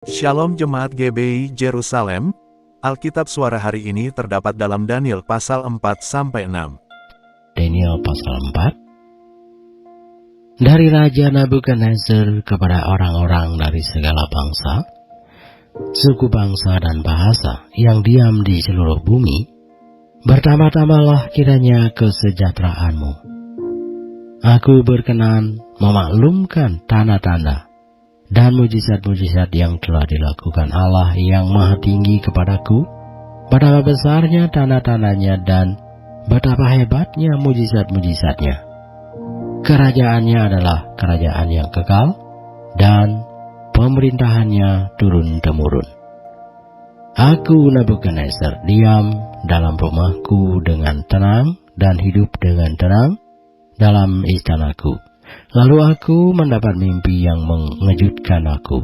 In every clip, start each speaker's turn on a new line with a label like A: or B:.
A: Shalom Jemaat GBI Jerusalem, Alkitab suara hari ini terdapat dalam Daniel pasal 4-6.
B: Daniel pasal 4. Dari Raja Nabukadnezar kepada orang-orang dari segala bangsa, suku bangsa dan bahasa yang diam di seluruh bumi, bertambah-tambahlah kiranya kesejahteraanmu. Aku berkenan memaklumkan tanda-tanda dan mujizat-mujizat yang telah dilakukan Allah yang Maha Tinggi kepadaku, betapa besarnya tanda-tandanya dan betapa hebatnya mujizat-mujizatnya. Kerajaannya adalah kerajaan yang kekal dan pemerintahannya turun-temurun. Aku Nabukadnezar diam dalam rumahku dengan tenang dan hidup dengan tenang dalam istanaku. Lalu aku mendapat mimpi yang mengejutkan aku,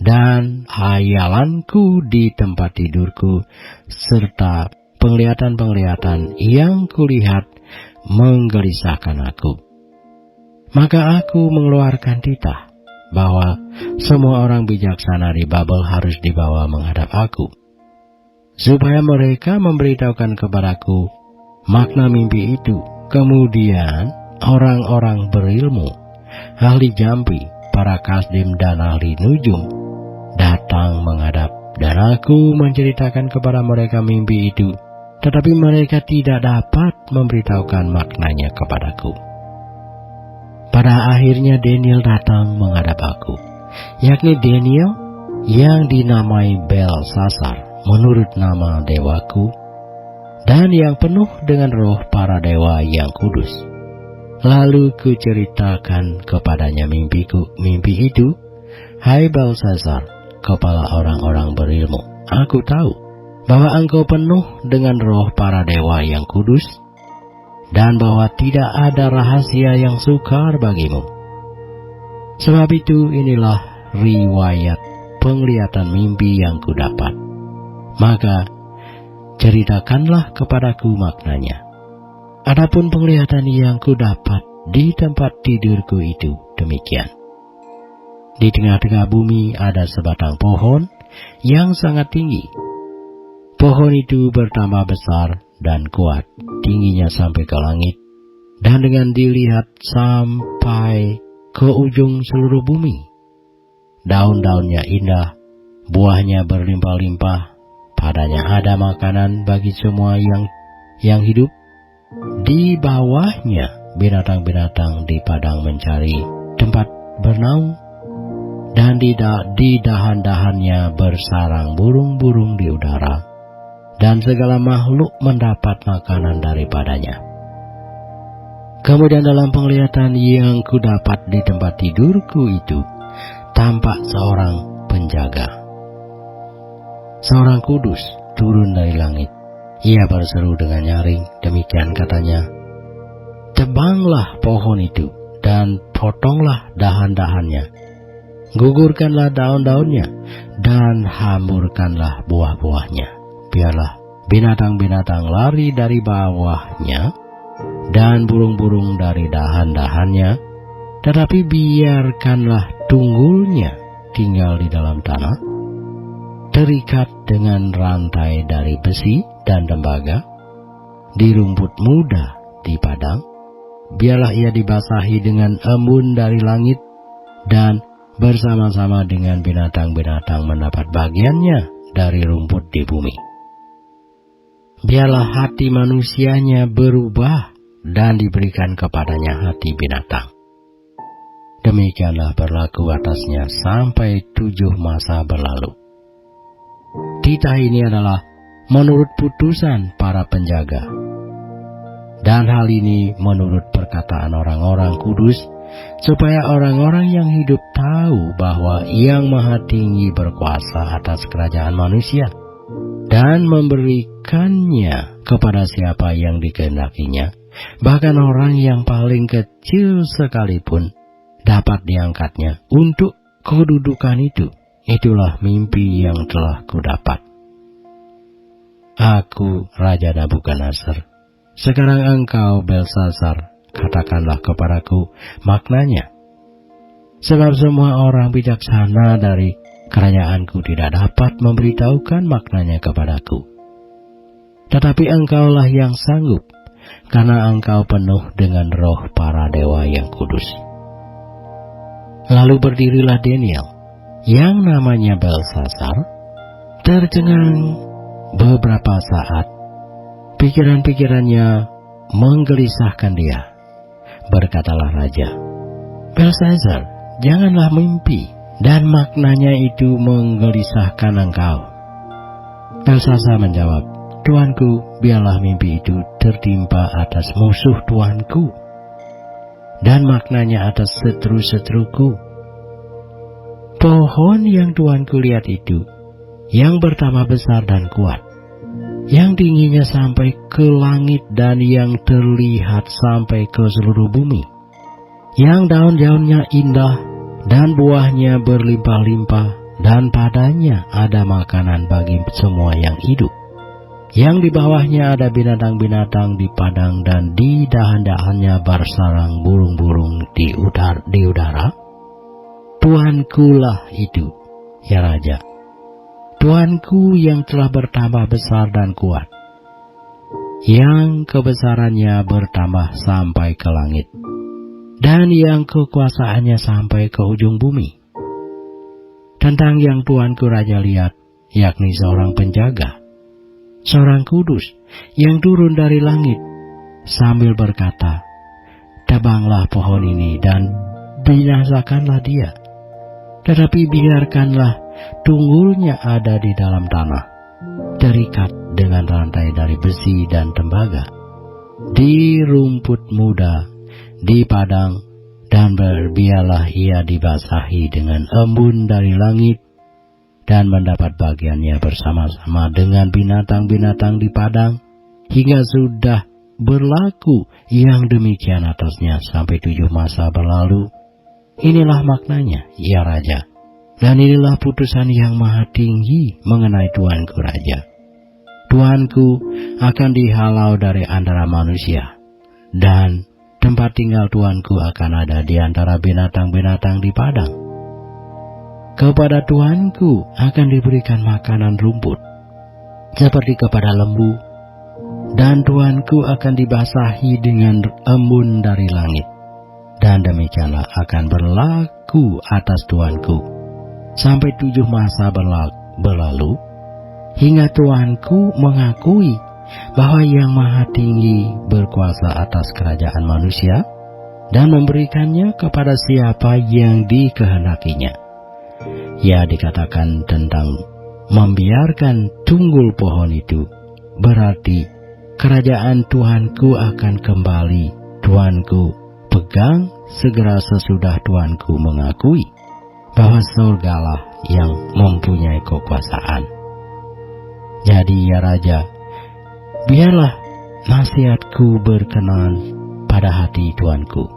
B: dan hayalanku di tempat tidurku, serta penglihatan-penglihatan yang kulihat menggelisahkan aku. Maka aku mengeluarkan titah bahwa semua orang bijaksana di Babel harus dibawa menghadap aku, supaya mereka memberitahukan kepadaku makna mimpi itu. Kemudian orang-orang berilmu, ahli jampi, para kasdim dan ahli nujum datang menghadap, dan aku menceritakan kepada mereka mimpi itu, tetapi mereka tidak dapat memberitahukan maknanya kepadaku. Pada akhirnya Daniel datang menghadap aku, yakni Daniel yang dinamai Belsasar menurut nama dewaku, dan yang penuh dengan roh para dewa yang kudus. Lalu kuceritakan kepadanya mimpi itu. Hai Belsasar, kepala orang-orang berilmu, aku tahu bahwa engkau penuh dengan roh para dewa yang kudus, dan bahwa tidak ada rahasia yang sukar bagimu. Sebab itu inilah riwayat penglihatan mimpi yang kudapat. Maka ceritakanlah kepadaku maknanya. Adapun penglihatan yang kudapat di tempat tidurku itu demikian. Di tengah-tengah bumi ada sebatang pohon yang sangat tinggi. Pohon itu bertambah besar dan kuat, tingginya sampai ke langit, dan dengan dilihat sampai ke ujung seluruh bumi. Daun-daunnya indah, buahnya berlimpah-limpah, padanya ada makanan bagi semua yang hidup. Di bawahnya binatang-binatang di padang mencari tempat bernaung, dan di dahan-dahannya bersarang burung-burung di udara, dan segala makhluk mendapat makanan daripadanya. Kemudian dalam penglihatan yang kudapat di tempat tidurku itu, tampak seorang penjaga, seorang kudus turun dari langit. Ia berseru dengan nyaring, demikian katanya, tebanglah pohon itu dan potonglah dahan-dahannya, gugurkanlah daun-daunnya dan hamburkanlah buah-buahnya. Biarlah binatang-binatang lari dari bawahnya dan burung-burung dari dahan-dahannya, tetapi biarkanlah tunggulnya tinggal di dalam tanah, terikat dengan rantai dari besi dan tembaga, di rumput muda di padang. Biarlah ia dibasahi dengan embun dari langit, dan bersama-sama dengan binatang-binatang mendapat bagiannya dari rumput di bumi. Biarlah hati manusianya berubah dan diberikan kepadanya hati binatang. Demikianlah berlaku atasnya sampai 7 masa berlalu. Titah ini adalah menurut putusan para penjaga, dan hal ini menurut perkataan orang-orang kudus, supaya orang-orang yang hidup tahu bahwa Yang Maha Tinggi berkuasa atas kerajaan manusia, dan memberikannya kepada siapa yang dikehendakinya, bahkan orang yang paling kecil sekalipun dapat diangkatnya untuk kedudukan itu. Itulah mimpi yang telah kudapat. Aku Raja Nabukadnezar. Sekarang engkau Belsasar, katakanlah kepadaku maknanya. Sebab semua orang bijaksana dari kerajaanku tidak dapat memberitahukan maknanya kepadaku. Tetapi engkaulah yang sanggup, karena engkau penuh dengan roh para dewa yang kudus. Lalu berdirilah Daniel, yang namanya Belsasar, tercengang beberapa saat. Pikiran-pikirannya menggelisahkan dia. Berkatalah raja, Belsasar, janganlah mimpi, dan maknanya itu menggelisahkan engkau. Belsasar menjawab, Tuanku, biarlah mimpi itu tertimpa atas musuh Tuanku, dan maknanya atas seteru-seteruku. Pohon yang Tuanku lihat itu, yang bertambah besar dan kuat, yang tingginya sampai ke langit dan yang terlihat sampai ke seluruh bumi, yang daun-daunnya indah dan buahnya berlimpah-limpah, dan padanya ada makanan bagi semua yang hidup, yang di bawahnya ada binatang-binatang di padang, dan di dahan-dahannya bersarang burung-burung di udara. Tuankulah itu, ya Raja, Tuanku yang telah bertambah besar dan kuat, yang kebesarannya bertambah sampai ke langit, dan yang kekuasaannya sampai ke ujung bumi. Tentang yang Tuanku Raja lihat, yakni seorang penjaga, seorang kudus yang turun dari langit sambil berkata, tebanglah pohon ini dan binasakanlah dia, tetapi biarkanlah tunggulnya ada di dalam tanah, terikat dengan rantai dari besi dan tembaga, di rumput muda, di padang, dan biarlah ia dibasahi dengan embun dari langit, dan mendapat bagiannya bersama-sama dengan binatang-binatang di padang, hingga sudah berlaku yang demikian atasnya sampai 7 masa berlalu. Inilah maknanya, ya Raja, dan inilah putusan yang maha tinggi mengenai Tuanku Raja. Tuanku akan dihalau dari antara manusia, dan tempat tinggal Tuanku akan ada di antara binatang-binatang di padang. Kepada Tuanku akan diberikan makanan rumput, seperti kepada lembu, dan Tuanku akan dibasahi dengan embun dari langit. Dan demikianlah akan berlaku atas Tuanku sampai 7 masa berlalu, hingga Tuanku mengakui bahwa Yang Maha Tinggi berkuasa atas kerajaan manusia dan memberikannya kepada siapa yang dikehendakinya. Ya, dikatakan tentang membiarkan tunggul pohon itu, berarti kerajaan Tuanku akan kembali. Tuanku pegang segera sesudah Tuanku mengakui bahwa surgalah yang mempunyai kekuasaan. Jadi ya Raja, biarlah nasihatku berkenan pada hati Tuanku.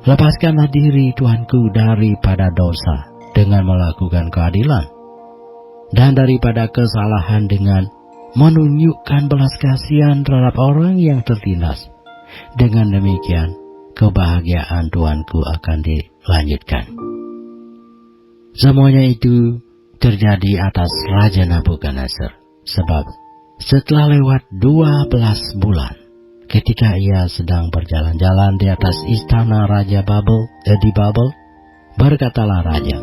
B: Lepaskanlah diri Tuanku daripada dosa dengan melakukan keadilan, dan daripada kesalahan dengan menunjukkan belas kasihan terhadap orang yang tertindas. Dengan demikian, kebahagiaan Tuanku akan dilanjutkan. Semuanya itu terjadi atas Raja Nabukadnezar, sebab setelah lewat 12 bulan, ketika ia sedang berjalan-jalan di atas istana Raja di Babel, berkatalah Raja,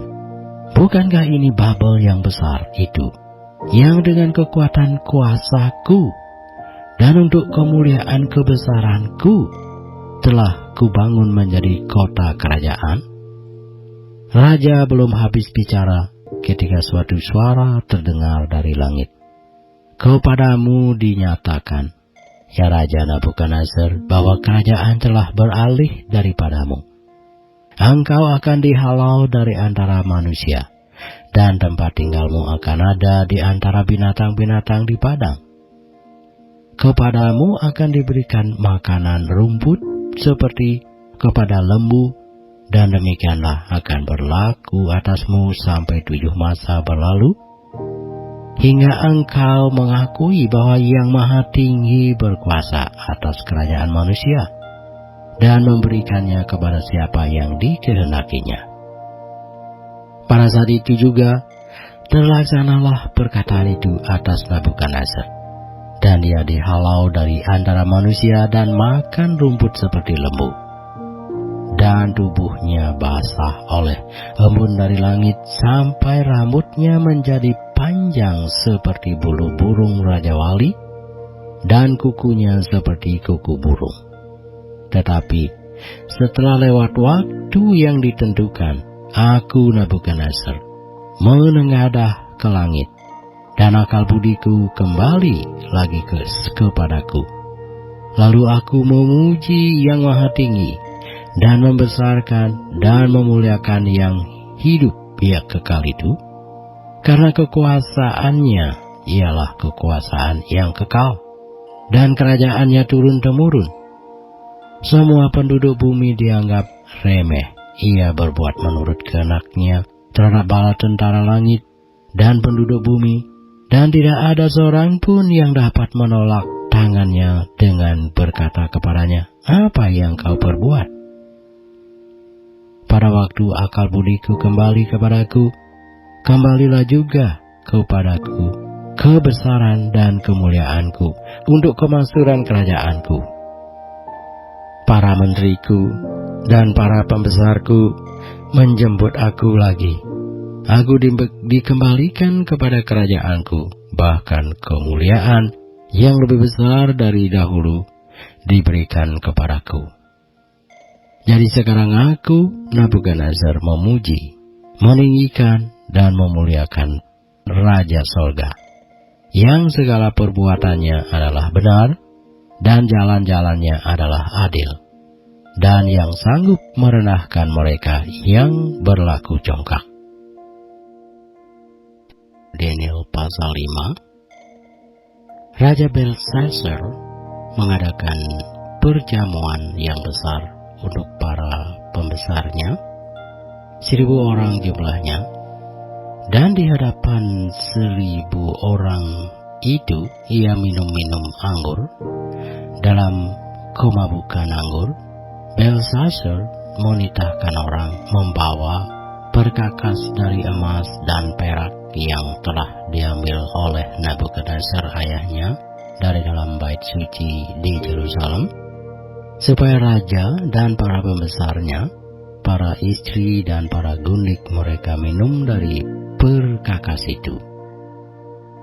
B: bukankah ini Babel yang besar itu, yang dengan kekuatan kuasaku dan untuk kemuliaan kebesaranku telah kubangun menjadi kota kerajaan? Raja belum habis bicara ketika suatu suara terdengar dari langit. Kepadamu dinyatakan, ya Raja Nabukadnezar, bahwa kerajaan telah beralih daripadamu. Engkau akan dihalau dari antara manusia, dan tempat tinggalmu akan ada di antara binatang-binatang di padang. Kepadamu akan diberikan makanan rumput seperti kepada lembu, dan demikianlah akan berlaku atasmu sampai 7 masa berlalu, hingga engkau mengakui bahwa Yang Maha Tinggi berkuasa atas kerajaan manusia dan memberikannya kepada siapa yang dikehendakinya. Pada saat itu juga Terlaksanalah perkataan itu atas Nabukadnezar, dan ia dihalau dari antara manusia dan makan rumput seperti lembu. Dan tubuhnya basah oleh embun dari langit sampai rambutnya menjadi panjang seperti bulu burung Raja Wali dan kukunya seperti kuku burung. Tetapi setelah lewat waktu yang ditentukan, aku Nabukadnezar menengadah ke langit, dan akal budiku kembali lagi kepadaku. Lalu aku memuji Yang Maha Tinggi dan membesarkan dan memuliakan yang hidup yang kekal itu, karena kekuasaannya ialah kekuasaan yang kekal, dan kerajaannya turun-temurun. Semua penduduk bumi dianggap remeh. Ia berbuat menurut kehendaknya terhadap bala tentara langit dan penduduk bumi, dan tidak ada seorang pun yang dapat menolak tangannya dengan berkata kepadanya, "Apa yang kau perbuat?" Pada waktu akal budiku kembali kepadaku, kembalilah juga kepadaku kebesaran dan kemuliaanku untuk kemakmuran kerajaanku. Para menteriku dan para pembesarku menjemput aku lagi. Aku dikembalikan kepada kerajaanku, bahkan kemuliaan yang lebih besar dari dahulu diberikan kepadaku. Jadi sekarang aku, Nabukadnezar, memuji, meninggikan, dan memuliakan Raja Sorga, yang segala perbuatannya adalah benar, dan jalan-jalannya adalah adil, dan yang sanggup merendahkan mereka yang berlaku congkak. Daniel pasal 5. Raja Belshazzar mengadakan perjamuan yang besar untuk para pembesarnya, 1.000 orang jumlahnya, dan di hadapan 1.000 orang itu ia minum-minum anggur dalam kemabukan anggur. Belshazzar menitahkan orang membawa perkakas dari emas dan perak yang telah diambil oleh Nabukadnezar ayahnya dari dalam bait suci di Yerusalem, supaya raja dan para pembesarnya, para istri dan para gundik mereka minum dari perkakas itu.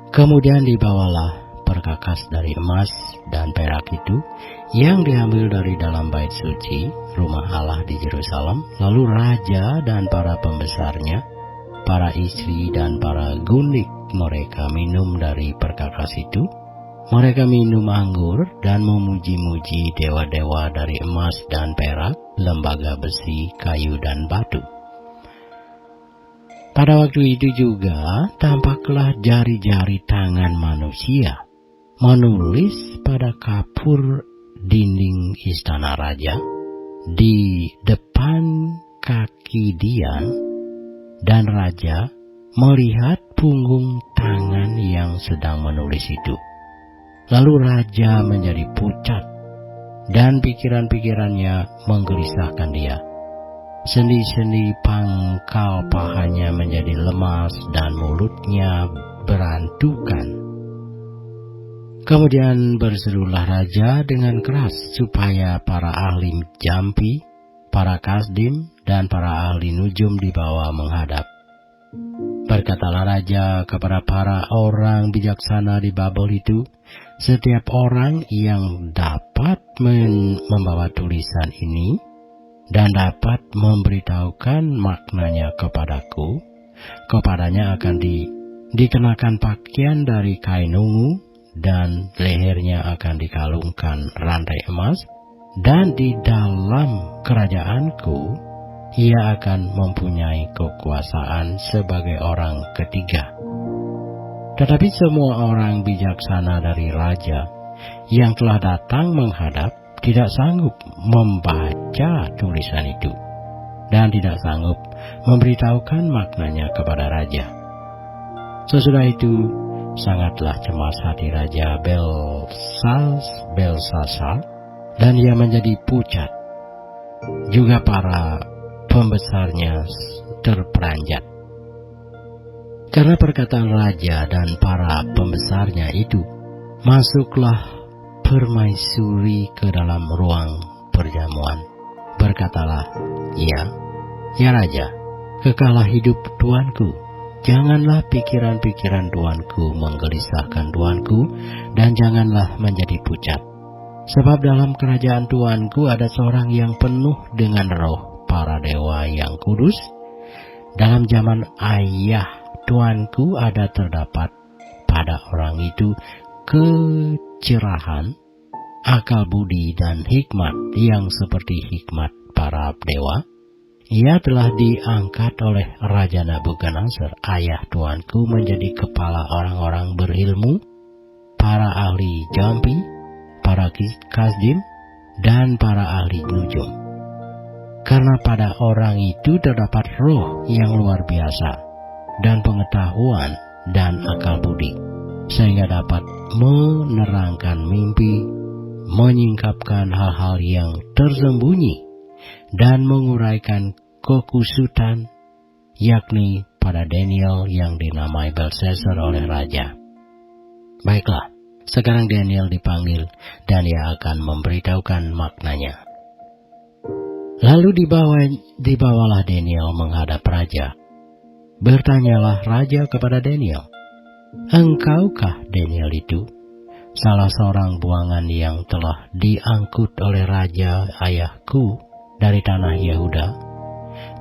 B: Kemudian dibawalah perkakas dari emas dan perak itu yang diambil dari dalam bait suci rumah Allah di Yerusalem. Lalu raja dan para pembesarnya, para istri dan para gundik mereka minum dari perkakas itu. Mereka minum anggur dan memuji-muji dewa-dewa dari emas dan perak, lembaga besi, kayu, dan batu. Pada waktu itu juga tampaklah jari-jari tangan manusia menulis pada kapur dinding istana raja di depan kaki Dian, dan raja melihat punggung tangan yang sedang menulis itu. Lalu raja menjadi pucat, dan pikiran-pikirannya menggelisahkan dia. Sendi-sendi pangkal pahanya menjadi lemas dan mulutnya berantukan. Kemudian berserulah raja dengan keras supaya para ahli jampi, para kasdim, dan para ahli nujum dibawa menghadap. Berkatalah raja kepada para orang bijaksana di Babel itu, "Setiap orang yang dapat membawa tulisan ini dan dapat memberitahukan maknanya kepadaku, kepadanya akan dikenakan pakaian dari kain ungu, dan lehernya akan dikalungkan rantai emas, dan di dalam kerajaanku ia akan mempunyai kekuasaan sebagai orang ketiga." Tetapi semua orang bijaksana dari raja yang telah datang menghadap tidak sanggup membaca tulisan itu, dan tidak sanggup memberitahukan maknanya kepada raja. Sesudah itu sangatlah cemas hati Raja Belshazzar, dan ia menjadi pucat. Juga para pembesarnya terperanjat. Karena perkataan raja dan para pembesarnya itu, masuklah permaisuri ke dalam ruang perjamuan. Berkatalah, ya raja, kekalah hidup tuanku. Janganlah pikiran-pikiran tuanku menggelisahkan tuanku, dan janganlah menjadi pucat. Sebab dalam kerajaan tuanku ada seorang yang penuh dengan roh para dewa yang kudus. Dalam zaman ayah tuanku ada terdapat pada orang itu kecerahan, akal budi dan hikmat yang seperti hikmat para dewa. Ia telah diangkat oleh Raja Nabukadnezar, ayah tuanku, menjadi kepala orang-orang berilmu, para ahli jampi, para kasdim, dan para ahli nujum. Karena pada orang itu terdapat roh yang luar biasa, dan pengetahuan dan akal budi, sehingga dapat menerangkan mimpi, menyingkapkan hal-hal yang tersembunyi, dan menguraikan kekusutan, yakni pada Daniel yang dinamai Belshazzar oleh raja. Baiklah, sekarang Daniel dipanggil dan ia akan memberitahukan maknanya. Lalu dibawalah Daniel menghadap raja. Bertanyalah raja kepada Daniel, "Engkaukah Daniel itu, salah seorang buangan yang telah diangkut oleh raja ayahku dari tanah Yehuda?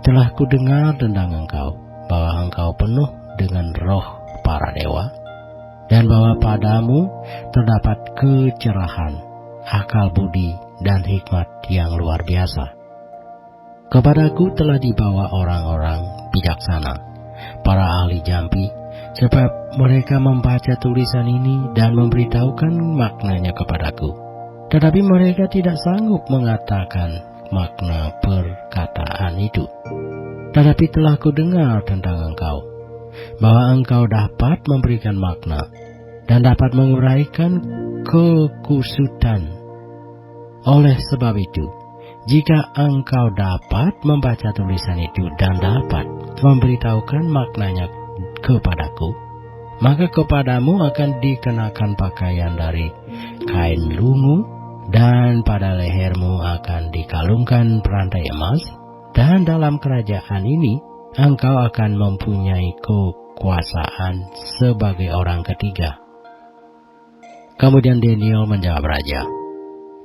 B: Telah kudengar tentang engkau, bahwa engkau penuh dengan roh para dewa, dan bahwa padamu terdapat kecerahan, akal budi, dan hikmat yang luar biasa. Kepadaku telah dibawa orang-orang bijaksana, para ahli jampi, sebab mereka membaca tulisan ini dan memberitahukan maknanya kepadaku. Tetapi mereka tidak sanggup mengatakan makna perkataan itu. Tetapi telah kudengar tentang engkau, bahwa engkau dapat memberikan makna dan dapat menguraikan kekusutan. Oleh sebab itu, jika engkau dapat membaca tulisan itu dan dapat memberitahukan maknanya kepadaku, maka kepadamu akan dikenakan pakaian dari kain lungu, dan pada lehermu akan dikalungkan perantai emas, dan dalam kerajaan ini engkau akan mempunyai kekuasaan sebagai orang ketiga." Kemudian Daniel menjawab raja,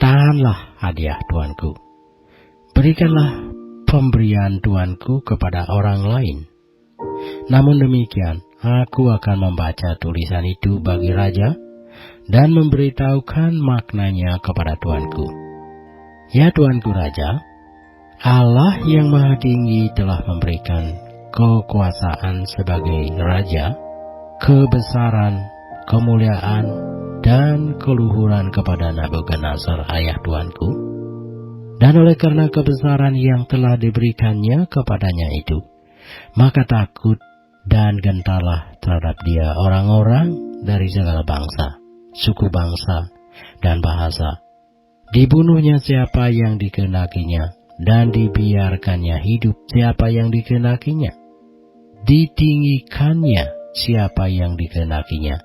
B: "Tahanlah hadiah tuanku. Berikanlah pemberian tuanku kepada orang lain. Namun demikian, aku akan membaca tulisan itu bagi raja dan memberitahukan maknanya kepada tuanku. Ya tuanku raja, Allah yang Maha Tinggi telah memberikan kekuasaan sebagai raja, kebesaran, kemuliaan, dan keluhuran kepada Nabukadnezar ayah tuanku. Dan oleh karena kebesaran yang telah diberikannya kepadanya itu, maka takut dan gentarlah terhadap dia orang-orang dari segala bangsa, suku bangsa, dan bahasa. Dibunuhnya siapa yang dikenakinya, dan dibiarkannya hidup siapa yang dikenakinya. Ditinggikannya siapa yang dikenakinya,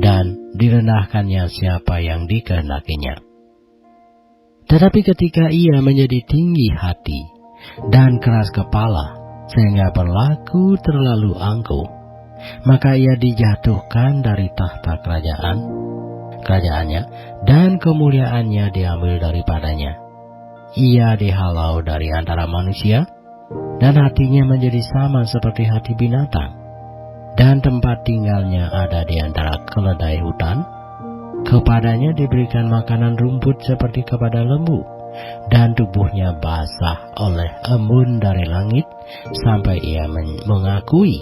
B: dan direndahkannya siapa yang dikenakinya. Tetapi ketika ia menjadi tinggi hati dan keras kepala, sehingga berlaku terlalu angkuh, maka ia dijatuhkan dari tahta kerajaannya, dan kemuliaannya diambil daripadanya. Ia dihalau dari antara manusia, dan hatinya menjadi sama seperti hati binatang, dan tempat tinggalnya ada di antara keledai hutan. Kepadanya diberikan makanan rumput seperti kepada lembu, dan tubuhnya basah oleh embun dari langit, sampai ia mengakui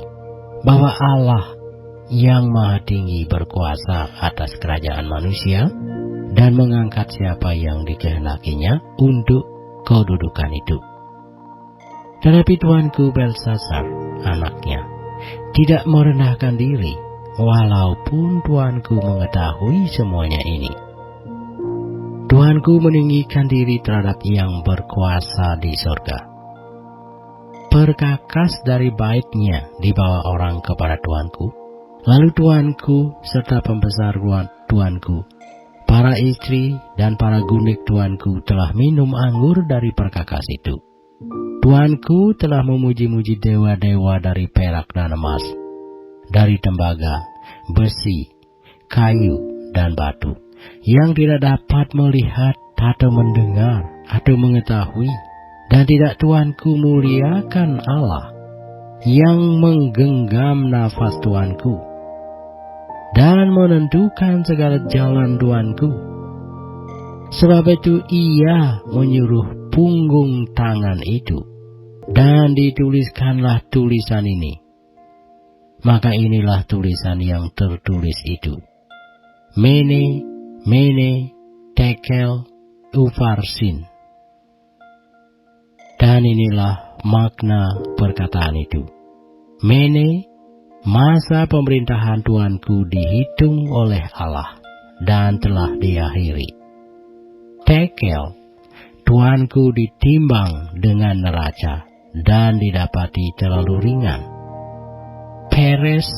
B: bahwa Allah yang Maha Tinggi berkuasa atas kerajaan manusia, dan mengangkat siapa yang dikehendakinya untuk kedudukan itu. Tetapi tuanku Belshazzar, anaknya, tidak merendahkan diri, walaupun tuanku mengetahui semuanya ini. Tuanku meninggikan diri terhadap yang berkuasa di surga. perkakas dari baitnya dibawa orang kepada tuanku. Lalu tuanku serta pembesar tuanku, para istri dan para gundik tuanku telah minum anggur dari perkakas itu. Tuanku telah memuji-muji dewa-dewa dari perak dan emas, dari tembaga, besi, kayu, dan batu, yang tidak dapat melihat atau mendengar atau mengetahui, dan tidak tuanku muliakan Allah yang menggenggam nafas tuanku dan menentukan segala jalan tuanku. Sebab itu ia menyuruh punggung tangan itu, dan dituliskanlah tulisan ini. Maka inilah tulisan yang tertulis itu: Mene, Mene, Tekel, Ufarsin. Dan inilah makna perkataan itu. Mene, masa pemerintahan tuanku dihitung oleh Allah dan telah diakhiri. Tekel, tuanku ditimbang dengan neraca dan didapati terlalu ringan. Peres,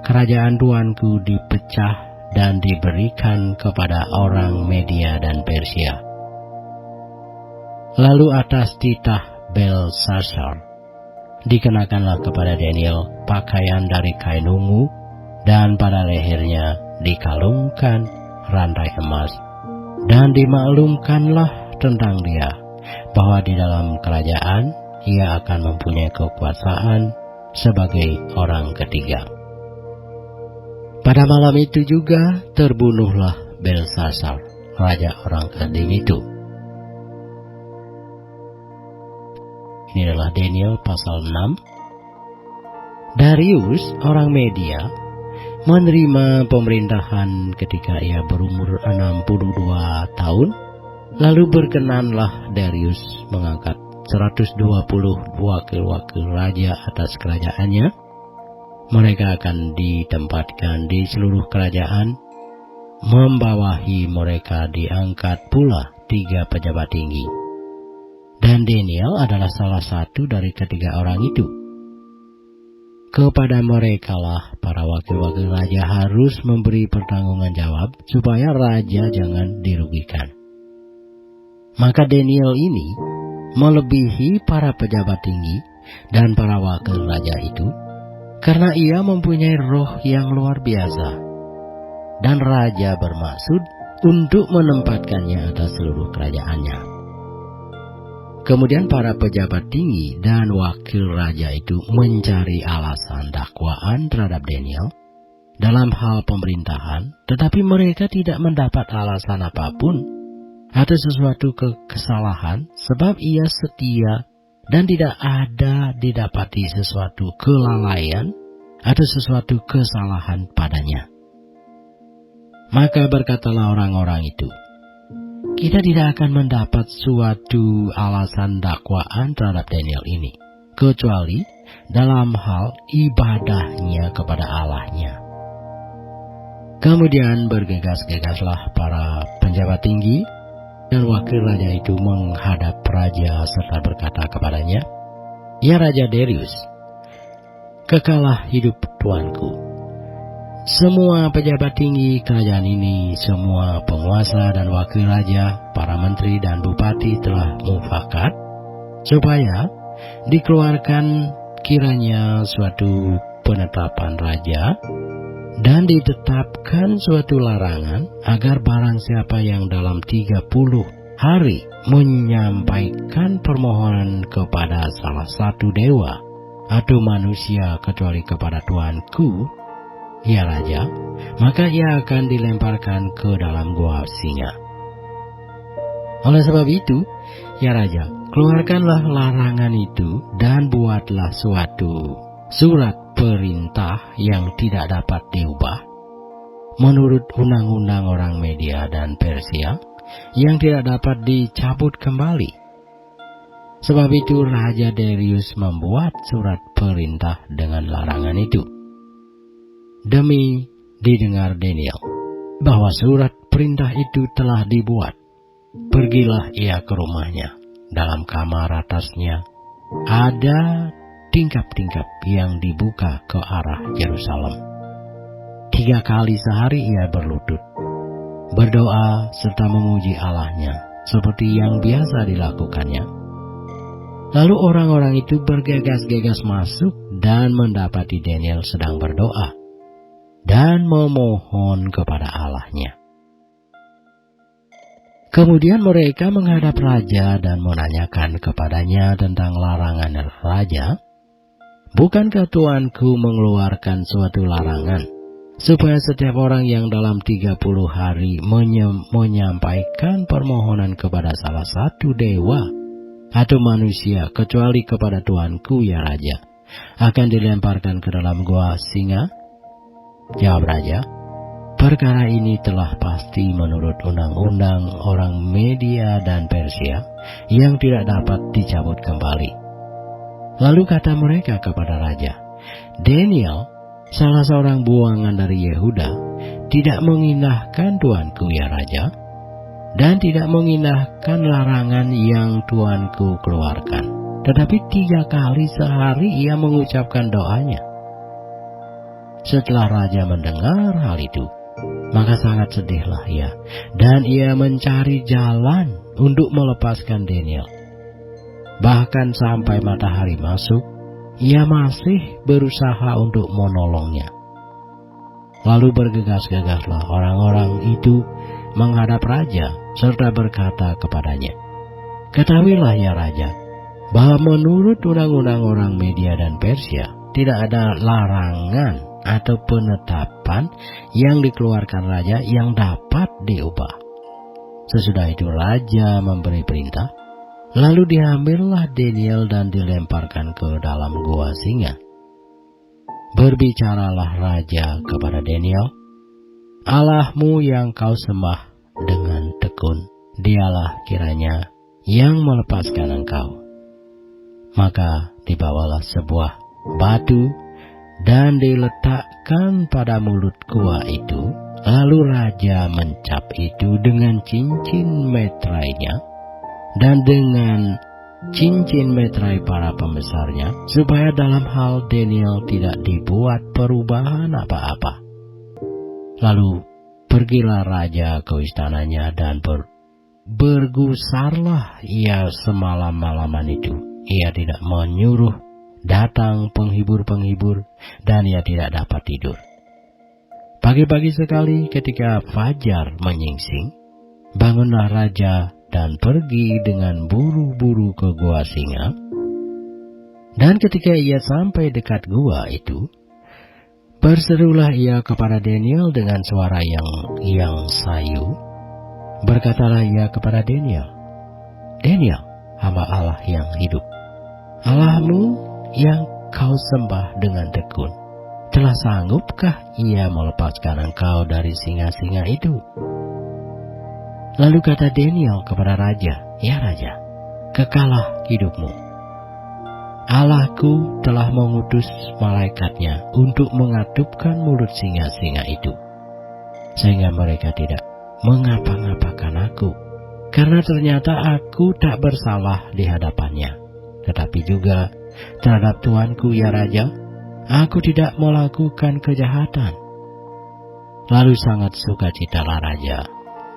B: kerajaan tuanku dipecah dan diberikan kepada orang Media dan Persia. Lalu atas titah Belshazzar dikenakanlah kepada Daniel pakaian dari kain ungu, dan pada lehernya dikalungkan rantai emas, dan dimaklumkanlah tentang dia bahwa di dalam kerajaan ia akan mempunyai kekuasaan sebagai orang ketiga. Pada malam itu juga terbunuhlah Belshazzar, raja orang Kaldim itu. Ini adalah Daniel pasal 6. Darius orang Media menerima pemerintahan ketika ia berumur 62 tahun. Lalu berkenanlah Darius mengangkat 120 wakil-wakil raja atas kerajaannya. Mereka akan ditempatkan di seluruh kerajaan. Membawahi mereka diangkat pula 3 pejabat tinggi. Dan Daniel adalah salah satu dari ketiga orang itu. Kepada merekalah para wakil-wakil raja harus memberi pertanggungan jawab supaya raja jangan dirugikan. Maka Daniel ini melebihi para pejabat tinggi dan para wakil raja itu, karena ia mempunyai roh yang luar biasa. Dan raja bermaksud untuk menempatkannya atas seluruh kerajaannya. Kemudian para pejabat tinggi dan wakil raja itu mencari alasan dakwaan terhadap Daniel dalam hal pemerintahan, tetapi mereka tidak mendapat alasan apapun atau sesuatu kesalahan, sebab ia setia dan tidak ada didapati sesuatu kelalaian atau sesuatu kesalahan padanya. Maka berkatalah orang-orang itu, kita tidak akan mendapat suatu alasan dakwaan terhadap Daniel ini, kecuali dalam hal ibadahnya kepada Allahnya. Kemudian bergegas-gegaslah para penjabat tinggi dan wakil raja itu menghadap raja serta berkata kepadanya, "Ya Raja Darius, kekalah hidup tuanku. Semua pejabat tinggi kerajaan ini, semua penguasa dan wakil raja, para menteri dan bupati telah mufakat supaya dikeluarkan kiranya suatu penetapan raja dan ditetapkan suatu larangan agar barang siapa yang dalam 30 hari menyampaikan permohonan kepada salah satu dewa atau manusia kecuali kepada tuanku, ya Raja, maka ia akan dilemparkan ke dalam gua singa. Oleh sebab itu, ya Raja, keluarkanlah larangan itu dan buatlah suatu surat perintah yang tidak dapat diubah menurut undang-undang orang Media dan Persia yang tidak dapat dicabut kembali. Sebab itu Raja Darius membuat surat perintah dengan larangan itu. Demi didengar Daniel bahwa surat perintah itu telah dibuat, pergilah ia ke rumahnya dalam kamar atasnya ada tingkap-tingkap yang dibuka ke arah Yerusalem. 3 kali sehari ia berlutut, berdoa serta memuji Allahnya seperti yang biasa dilakukannya. Lalu orang-orang itu bergegas-gegas masuk dan mendapati Daniel sedang berdoa dan memohon kepada Allahnya. Kemudian mereka menghadap raja dan menanyakan kepadanya tentang larangan raja. Bukankah tuanku mengeluarkan suatu larangan supaya setiap orang yang dalam 30 hari menyampaikan permohonan kepada salah satu dewa atau manusia kecuali kepada tuanku ya raja akan dilemparkan ke dalam gua singa? Jawab raja, perkara ini telah pasti menurut undang-undang orang Media dan Persia yang tidak dapat dicabut kembali. Lalu kata mereka kepada raja, Daniel, salah seorang buangan dari Yehuda, tidak mengindahkan tuanku ya raja, dan tidak mengindahkan larangan yang tuanku keluarkan. Tetapi 3 kali sehari ia mengucapkan doanya. Setelah raja mendengar hal itu, maka sangat sedihlah ia, dan ia mencari jalan untuk melepaskan Daniel. Bahkan sampai matahari masuk, ia masih berusaha untuk menolongnya. Lalu bergegas-gegaslah orang-orang itu menghadap raja serta berkata kepadanya, ketahuilah ya raja, bahwa menurut undang-undang orang Media dan Persia tidak ada larangan atau penetapan yang dikeluarkan raja yang dapat diubah. Sesudah itu raja memberi perintah, lalu diambillah Daniel dan dilemparkan ke dalam gua singa. Berbicaralah raja kepada Daniel, Allahmu yang kau sembah dengan tekun, dialah kiranya yang melepaskan engkau. Maka dibawalah sebuah batu dan diletakkan pada mulut gua itu. Lalu raja mencap itu dengan cincin metrainya dan dengan cincin metrai para pembesarnya, supaya dalam hal Daniel tidak dibuat perubahan apa-apa. Lalu pergilah raja ke istananya dan bergusarlah ia semalam-malaman itu. Ia tidak menyuruh datang penghibur-penghibur dan ia tidak dapat tidur. Pagi-pagi sekali ketika fajar menyingsing, bangunlah raja dan pergi dengan buru-buru ke gua singa. Dan ketika ia sampai dekat gua itu, berserulah ia kepada Daniel dengan suara yang sayu. Berkatalah ia kepada Daniel, Daniel, hamba Allah yang hidup, Allahmu yang kau sembah dengan tekun, telah sanggupkah ia melepaskan engkau dari singa-singa itu? Lalu kata Daniel kepada raja, ya raja, kekalah hidupmu. Allahku telah mengutus malaikatnya untuk mengatupkan mulut singa-singa itu, sehingga mereka tidak mengapa-ngapakan aku, karena ternyata aku tak bersalah di hadapannya. Tetapi juga terhadap tuanku ya raja, aku tidak melakukan kejahatan. Lalu sangat sukacitalah raja,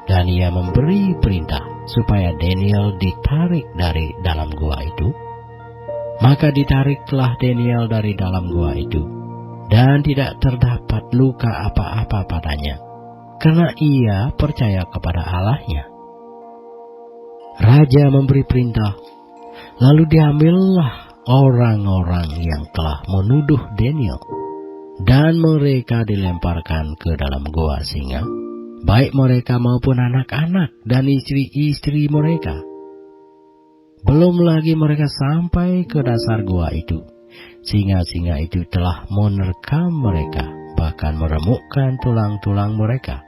B: dan ia memberi perintah supaya Daniel ditarik dari dalam gua itu. Maka ditariklah Daniel dari dalam gua itu, dan tidak terdapat luka apa-apa padanya, karena ia percaya kepada Allahnya. Raja memberi perintah, lalu diambillah orang-orang yang telah menuduh Daniel, dan mereka dilemparkan ke dalam gua singa, baik mereka maupun anak-anak dan istri-istri mereka. Belum lagi mereka sampai ke dasar gua itu, singa-singa itu telah menerkam mereka, bahkan meremukkan tulang-tulang mereka.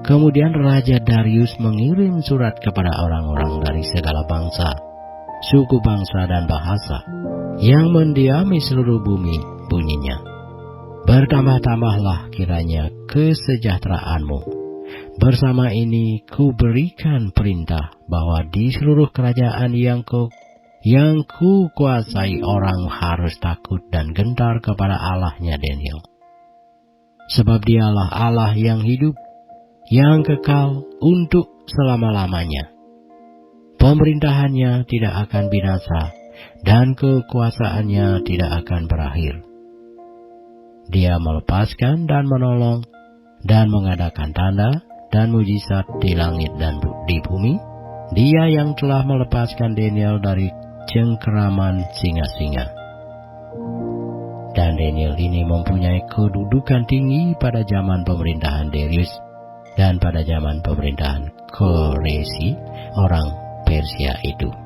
B: Kemudian Raja Darius mengirim surat kepada orang-orang dari segala bangsa, suku bangsa dan bahasa yang mendiami seluruh bumi. Bunyinya, bertambah-tambahlah kiranya kesejahteraanmu. Bersama ini ku berikan perintah bahwa di seluruh kerajaan yang kukuasai, orang harus takut dan gentar kepada Allahnya Daniel. Sebab dialah Allah yang hidup, yang kekal untuk selama-lamanya. Pemerintahannya tidak akan binasa, dan kekuasaannya tidak akan berakhir. Dia melepaskan dan menolong, dan mengadakan tanda dan mujizat di langit dan di bumi. Dia yang telah melepaskan Daniel dari cengkeraman singa-singa. Dan Daniel ini mempunyai kedudukan tinggi pada zaman pemerintahan Darius dan pada zaman pemerintahan Koresi, orang Persia itu.